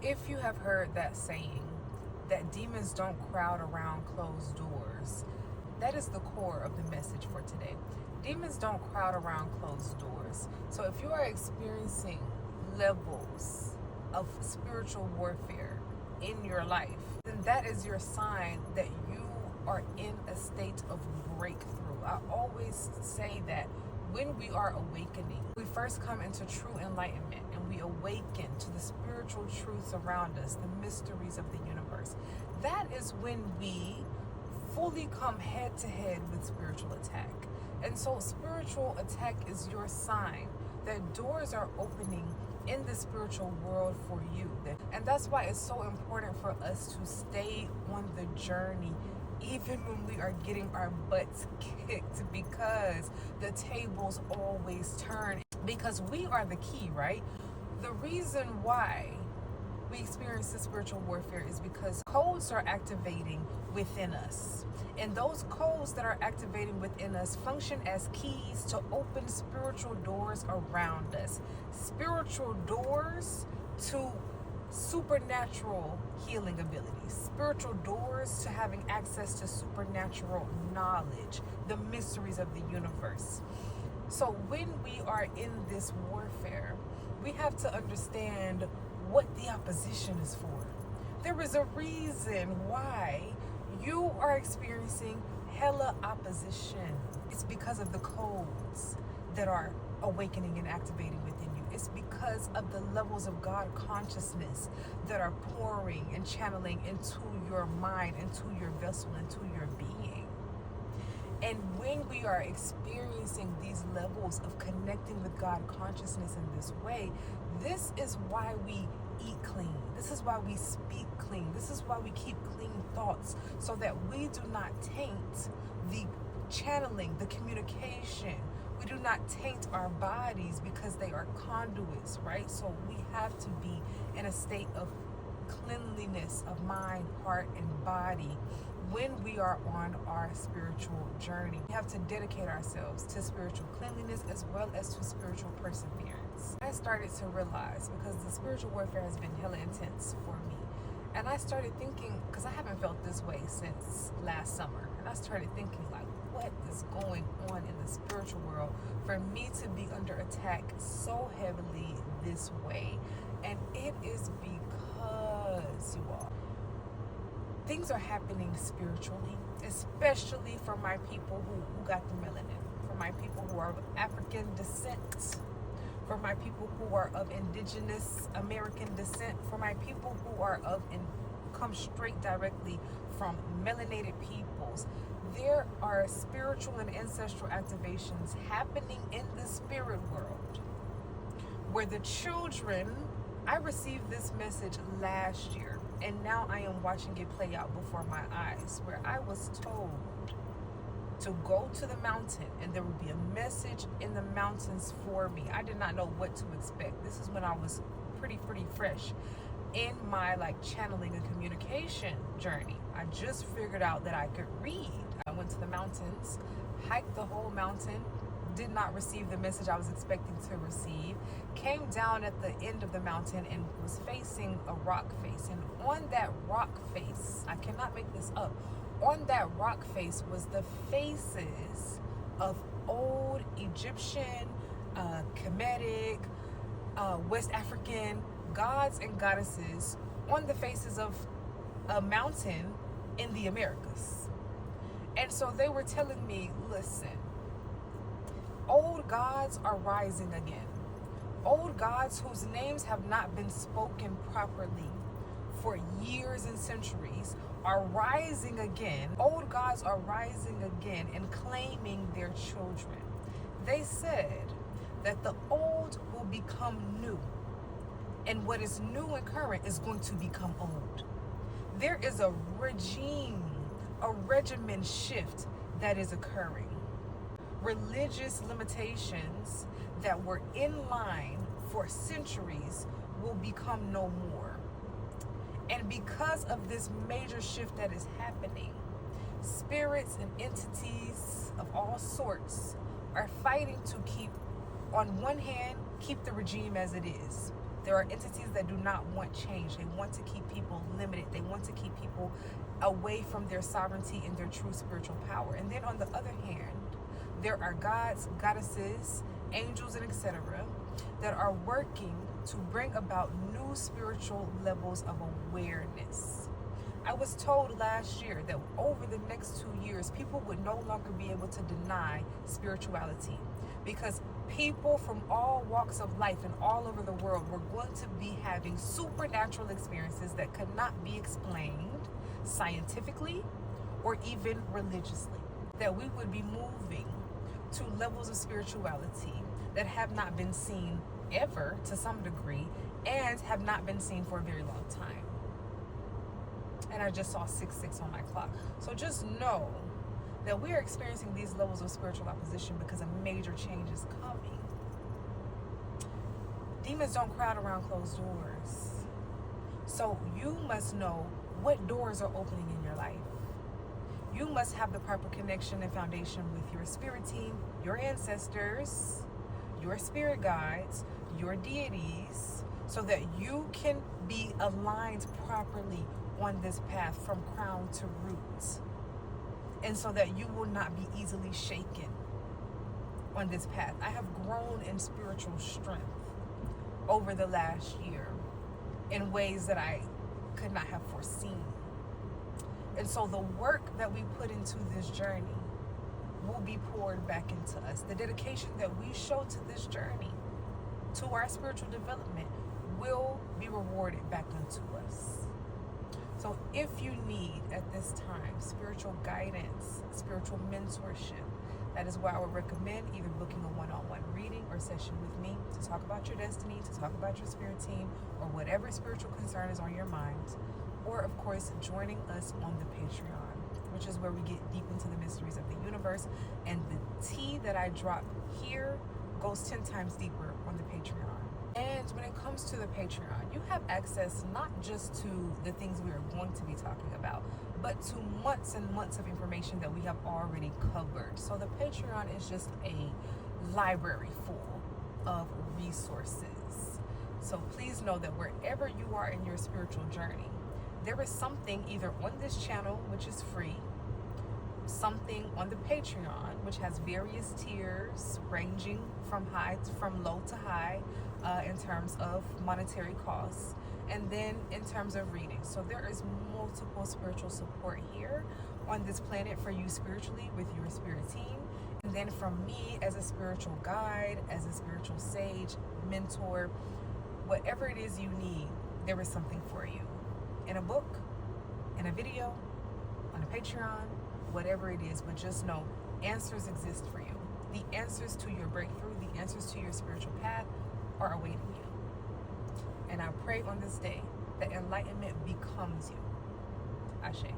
If you have heard that saying, that demons don't crowd around closed doors, that is the core of the message for today. Demons don't crowd around closed doors. So if you are experiencing levels of spiritual warfare in your life, then that is your sign that you are in a state of breakthrough. I always say that when we are awakening, we first come into true enlightenment and we awaken to the spiritual truths around us, the mysteries of the universe. That is when we fully come head to head with spiritual attack. And so spiritual attack is your sign that doors are opening in the spiritual world for you. And that's why it's so important for us to stay on the journey even when we are getting our butts kicked, because the tables always turn, because we are the key, right? The reason why we experience the spiritual warfare is because codes are activating within us. And those codes that are activating within us function as keys to open spiritual doors around us. Spiritual doors to supernatural healing abilities, spiritual doors to having access to supernatural knowledge, the mysteries of the universe. So when we are in this warfare, we have to understand what the opposition is for. There is a reason why you are experiencing hella opposition. It's because of the codes that are awakening and activating within you. It's because of the levels of God consciousness that are pouring and channeling into your mind, into your vessel, into your being. And when we are experiencing these levels of connecting with God consciousness in this way, this is why we eat clean. This is why we speak clean. This is why we keep clean thoughts, so that we do not taint the channeling, the communication. We do not taint our bodies, because they are conduits, right? So we have to be in a state of cleanliness of mind, heart, and body when we are on our spiritual journey. We have to dedicate ourselves to spiritual cleanliness as well as to spiritual perseverance. I started to realize, because the spiritual warfare has been hella intense for me, and I started thinking, because I haven't felt this way since last summer, and I started thinking, like, what is going on in the spiritual world for me to be under attack so heavily this way? And it is because, you all, things are happening spiritually, especially for my people who got the melanin, for my people who are of African descent, for my people who are of indigenous American descent, for my people who are come straight directly from melanated peoples. There are spiritual and ancestral activations happening in the spirit world, where the children, I received this message last year, and now I am watching it play out before my eyes, where I was told to go to the mountain and there would be a message in the mountains for me. I did not know what to expect. This is when I was pretty fresh in my channeling and communication journey. I just figured out that I could read. I went to the mountains, hiked the whole mountain, did not receive the message I was expecting to receive, came down at the end of the mountain and was facing a rock face. And on that rock face, I cannot make this up, on that rock face was the faces of old Egyptian, Kemetic, West African gods and goddesses on the faces of a mountain in the Americas. And so they were telling me, listen, old gods are rising again. Old gods whose names have not been spoken properly for years and centuries are rising again. Old gods are rising again and claiming their children. They said that the old will become new, and what is new and current is going to become old. There is a regimen shift that is occurring. Religious limitations that were in line for centuries will become no more. And because of this major shift that is happening, spirits and entities of all sorts are fighting to keep, on one hand, keep the regime as it is. There are entities that do not want change. They want to keep people limited. They want to keep people away from their sovereignty and their true spiritual power. And then on the other hand, there are gods, goddesses, angels, and etc. that are working to bring about new spiritual levels of awareness. I was told last year that over the next 2 years, people would no longer be able to deny spirituality, because people from all walks of life and all over the world were going to be having supernatural experiences that could not be explained scientifically or even religiously. That we would be moving to levels of spirituality that have not been seen ever to some degree and have not been seen for a very long time. And I just saw 6-6 on my clock. So just know that we are experiencing these levels of spiritual opposition because a major change is coming. Demons don't crowd around closed doors. So you must know what doors are opening in your life. You must have the proper connection and foundation with your spirit team, your ancestors, your spirit guides, your deities, so that you can be aligned properly on this path from crown to root, and so that you will not be easily shaken on this path. I have grown in spiritual strength over the last year in ways that I could not have foreseen. And so the work that we put into this journey will be poured back into us. The dedication that we show to this journey, to our spiritual development, will be rewarded back unto us. So if you need at this time spiritual guidance, spiritual mentorship, that is where I would recommend either booking a one-on-one reading or session with me to talk about your destiny, to talk about your spirit team, or whatever spiritual concern is on your mind. Or, of course, joining us on the Patreon, which is where we get deep into the mysteries of the universe. And the tea that I drop here goes 10 times deeper on the Patreon. And when it comes to the Patreon, you have access not just to the things we are going to be talking about, but to months and months of information that we have already covered. So the Patreon is just a library full of resources. So please know that wherever you are in your spiritual journey, there is something either on this channel, which is free, something on the Patreon, which has various tiers ranging from low to high in terms of monetary costs, and then in terms of reading. So there is multiple spiritual support here on this planet for you spiritually with your spirit team, and then from me as a spiritual guide, as a spiritual sage, mentor, whatever it is you need, there is something for you. In a book, in a video, on a Patreon, whatever it is, but just know answers exist for you. The answers to your breakthrough, the answers to your spiritual path are awaiting you. And I pray on this day that enlightenment becomes you. Ashe.